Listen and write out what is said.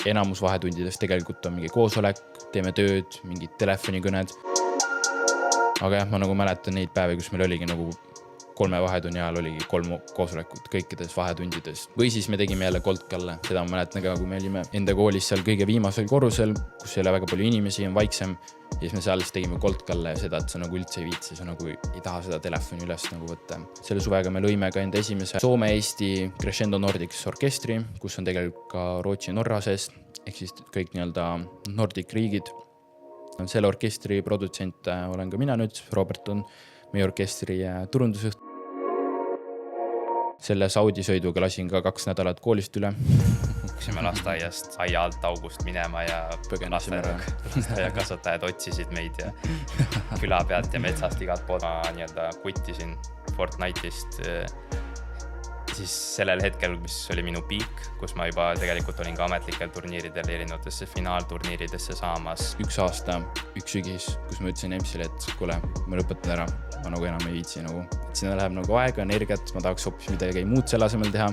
enamus vahetundidest tegelikult on mingi koosolek, teeme tööd, mingid telefonikõned. Aga jah, ma nagu mäletan neid päevi, kus meil oligi nagu 3 vahetunni ajal oligi 3 koosolekut kõikides vahetundides. Või siis me tegime jälle Coldcalle. Seda ma mäletan ka, kui me olime enda koolis seal kõige viimasel korrusel, kus ei ole väga palju inimesi, on vaiksem. Ja siis me seal tegime Coldcalle ja seda, et sa nagu üldse ei viitsi, sa nagu ei taha seda telefoni üles nagu võtta. Selle suvega me lõime ka enda esimese Soome-Eesti Crescendo Nordics orkestri, kus on tegelikult ka Rootsi ja Norra sees, ehk siis kõik nii-öelda Nordic riigid. Selle orkestri produtsent olen ka mina nüüd, Robert on meie orkestri turundusjuht. Selle Saudi-sõiduga lasin ka 2 nädalat koolist üle. Läksime lasteaiast aia alt august minema ja kasvatajad otsisid meid ja küla pealt ja metsast igat pood. Ma nii-öelda kuttisin Fortnite'ist siis sellel hetkel, mis oli minu piik, kus ma juba tegelikult olin ka ametlikel turniiridel erinevatesse finaalturniiridesse saamas. 1 aasta, 1 sügis, kus ma ütlesin EMS-ile, et kuule, ma lõpetan ära. Ma nagu enam ei viitsi nagu. Sinna läheb nagu aega, energiat, ma tahaks hoopis midagi muud selle asemel teha.